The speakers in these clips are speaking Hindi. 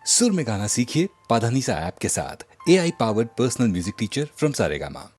सुर में गाना सीखिए पाधानीसा ऐप के साथ। AI powered personal music teacher from Saregama.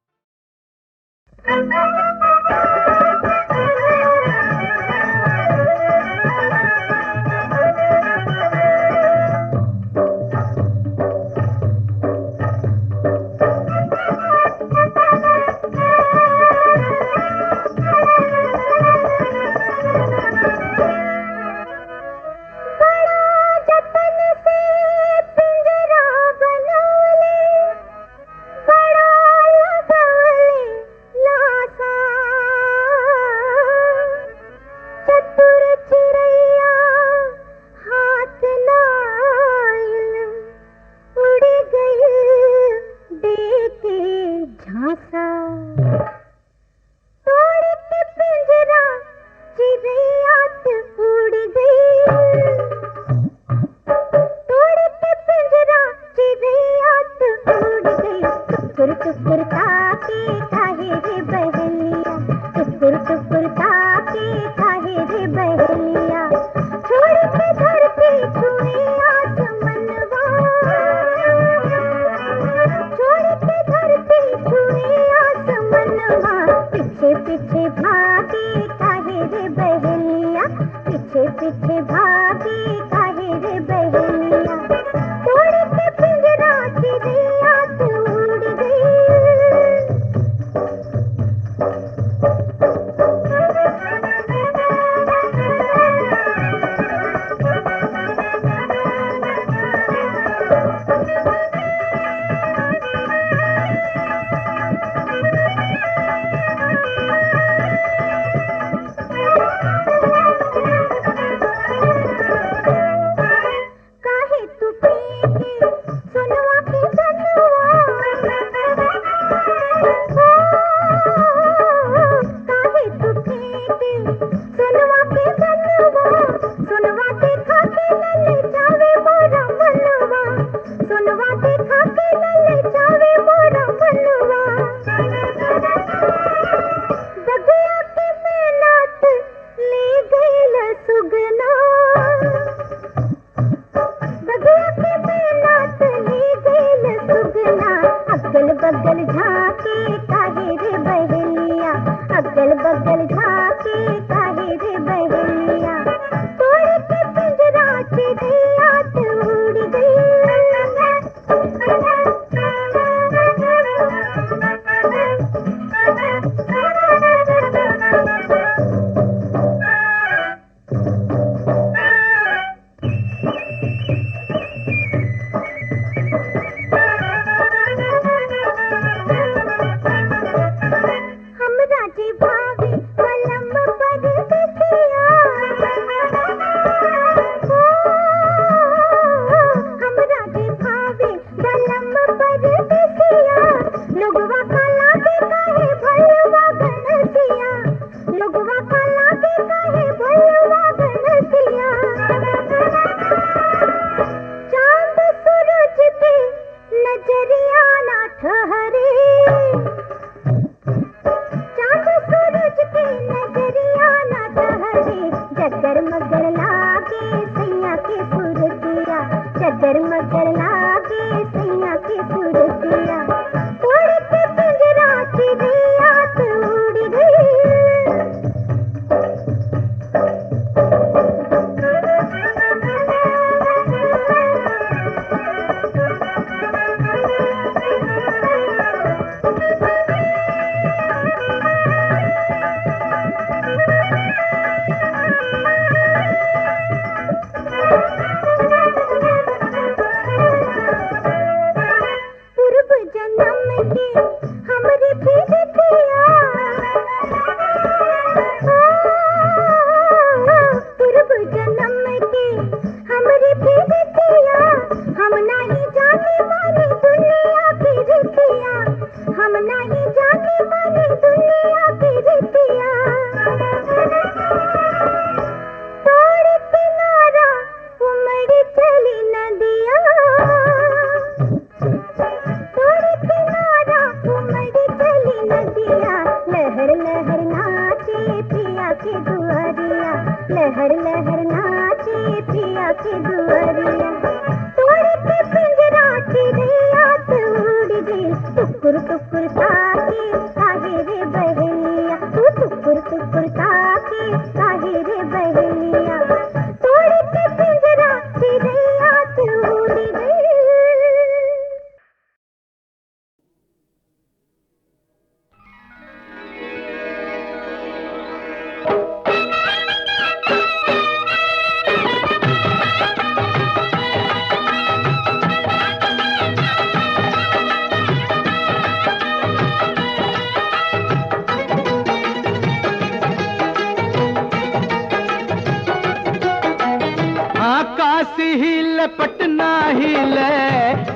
Patna हिले,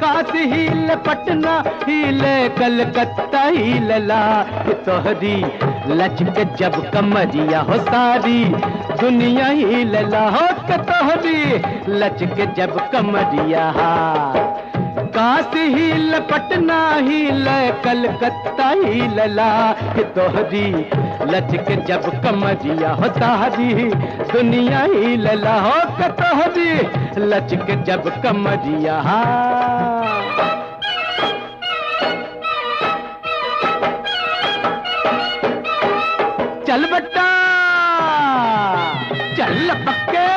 काशी हिले, पटना हिले, कलकत्ता हिलला कि तोहरी लचक जब कमरिया हो सारी दुनिया हिलला हो कि तोहरी लचक जब कमरिया। काशी हिल, पटना हिल, कलकत्ता हिलला कि तोहरी लचक जब कमरिया हो सारी दुनिया हिलला हो कि तोहरी लचक जब कमरिया। चल बट्टा चल पक्के,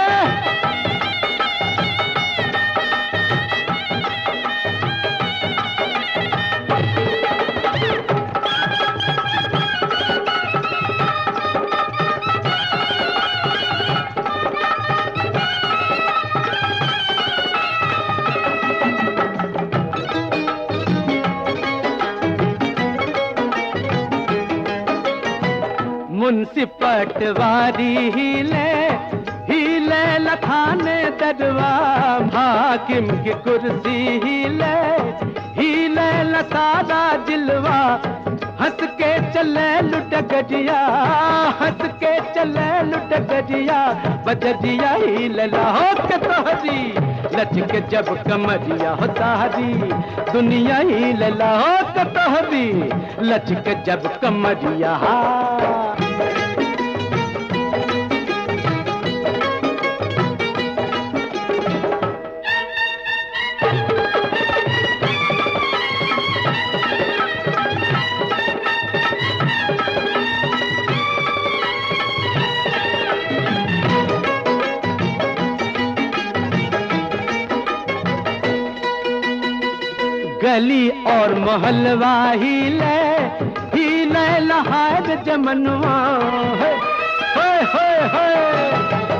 मुंशी पटवारी हिले, हिले लखाने दरवा, हाकिम की कुर्सी हिले, हिले लसारा जिलवा, हंस के चले लुट गजिया, हंस के चले लुट गजिया, बजरिया हिलला हो के तोहरी लचक जब कमरिया हो सारी दुनिया हिलला हो के तोहरी लचक जब कमरिया। गली और मोहल्ला हिले, हिले लहार जमनवा,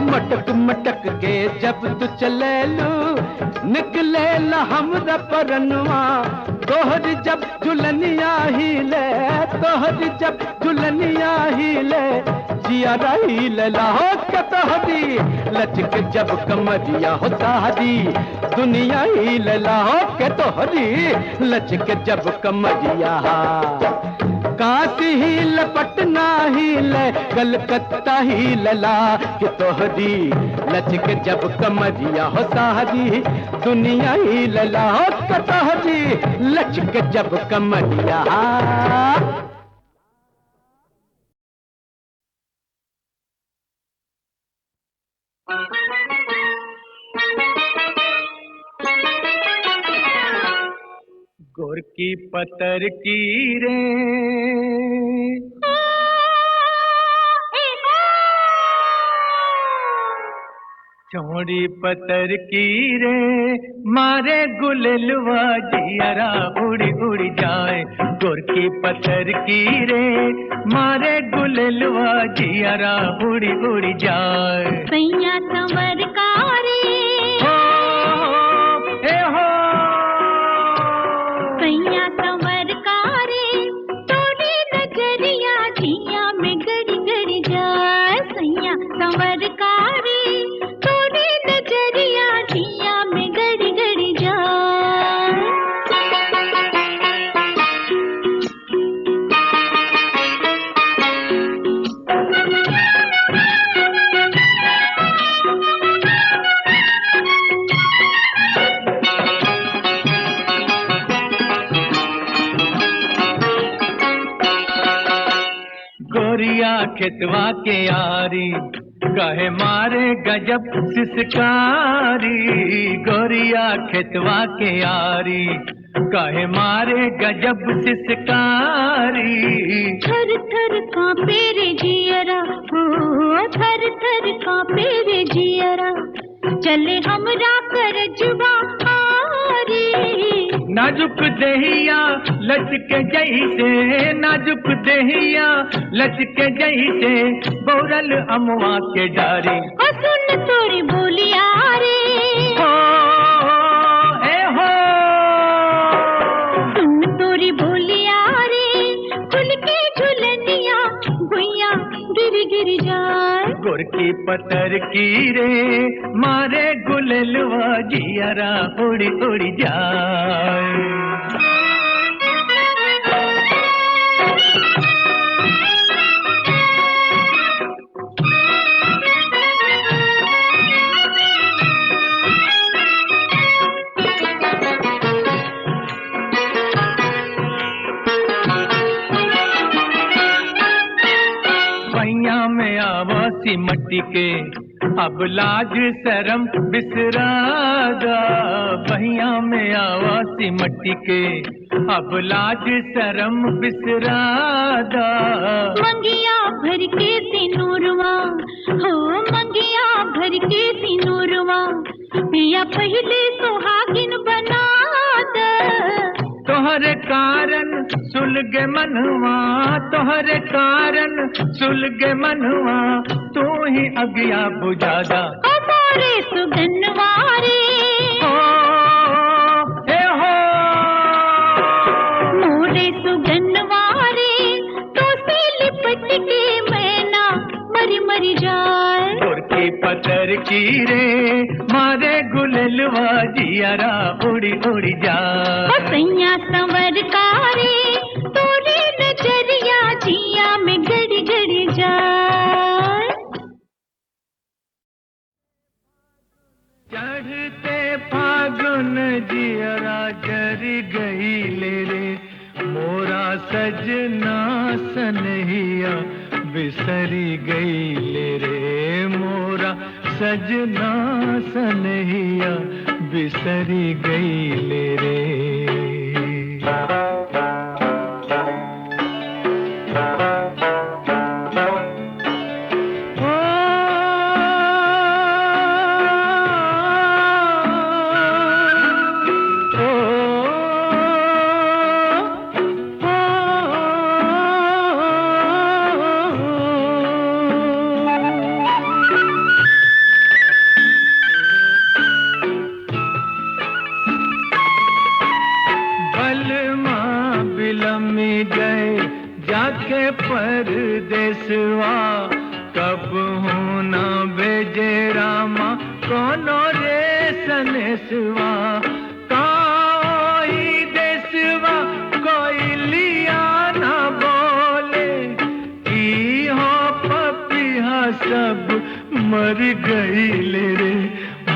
मटक मटक के जब तू चले लू निकले ला हमरा परनवा, तोहरी जब झुलनिया हिले, तोहरी जब झुलनिया हिले, जिया रही लला हो के तोहरी लचक जब कमरिया हो सारी दुनिया हिलला हो के तोहरी लचक जब कमरिया। काशी हिल, पटना हिल, कलकत्ता हिलला कि तोहरी लचक जब कमरिया हो सारी दुनिया हिलला हो के तोहरी लचक जब कमरिया। गोरकी पतर की रे चौड़ी पतर की रे, मारे गुललवा जियरा उड़ी उड़ी जाए, गोरकी पतर की रे, मारे गुललवा जियरा उड़ी उड़ी जाए। सैया संवर कारी हो सैया संवर कारी, तोड़ी नजरिया जिया में गड़ी गड़ी जाए, सैया संवर कारी, तोड़ी नजरिया जिया में गड़ी गड़ी जाए। गोरिया खेतवा के यारी कहे मारे गजब सिसकारी, गोरिया खेतवा के यारी कहे मारे गजब सिसकारी। थर थर कांपे रे जियरा, हो थर थर कांपे रे जियरा, चले हमरा करजवा हारी। नाजुक देहिया लचके जैसे, नाजुक देहिया लचके जैसे, बौरल अमवा के डारी। ओ सुन तोरी बोलिया रे, हो सुन तोरी बोलिया रे, खुल के झुलनिया भुइया गिर गिर जाए। गोरकी पतर की रे मारे गुलेलवा जियरा उड़ी उड़ी जाए। पैया में आवासी मट्टी के अब लाज शरम बिसरादा। पैया में आवासी मट्टी के अब लाज शरम बिसरादा। मंगिया भर के सिनूरवा हो मंगिया भर के सिनूरवा पिया पहले सुहागिन बना दे। तोहरे कारण सुलगे मनवा, तोहरे कारण सुलगे मनवा, तू ही अगिया बुझादा। हमारे सुगनवारे हो ए हो मोरे सुगनवारे तो से लिपट के मैना मरी मरी जाए। गोरकी पतर की रे मारे गुलेलवा जियरा उड़ी उड़ी जाए। सैया संवर कारे तोरे नजरिया जिया में गड़ी गड़ी जाए। चढ़ते फागुन जियरा जरी गई ले रे मोरा सजना सनहिया बिसरी गई ले रे मोरा सजना सनहिया बिसरी गई ले रे। जाके परदेसवा कब होना भेजे रामा कोनो रे सनेसवा। कोई देसवा कोई लिया ना बोले की हो पपिया सब मर गई ले रे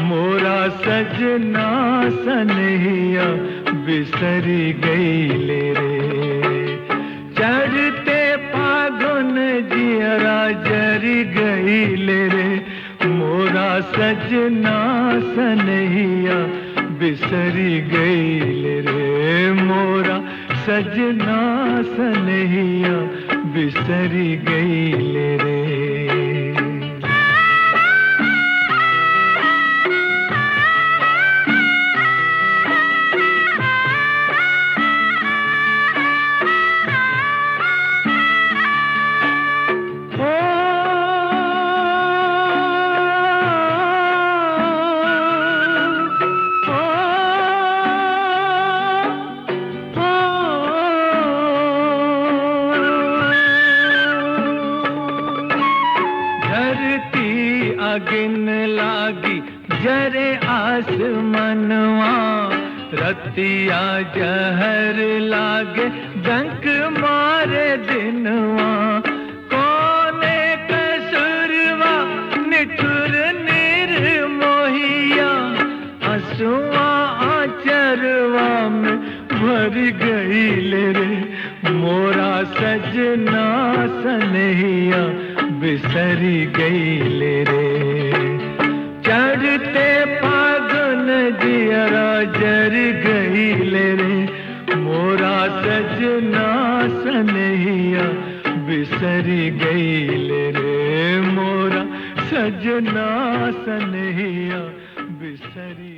मोरा सजना सनहिया बिसरी गई ले रे। चढ़ते फागुन जियरा जरी गई ले रे मोरा सजना सनहिया बिसरी गई ले रे मोरा सजना सनहिया बिसरी गई ले रे। अगिन लागी जरे आसमनवा रतिया जहर लागे डंक मारे दिनवा। कोने कसुरवा निठुर निर्मोहिया हंसुआ आचरवा में भर गई ले रे मोरा सजना सनहिया बिसरी गई ले रे। चढ़ते फागुन जियरा जर गई ले रे मोरा सजना सनहिया बिसरी गई ले रे मोरा सजना सनहिया बिसरी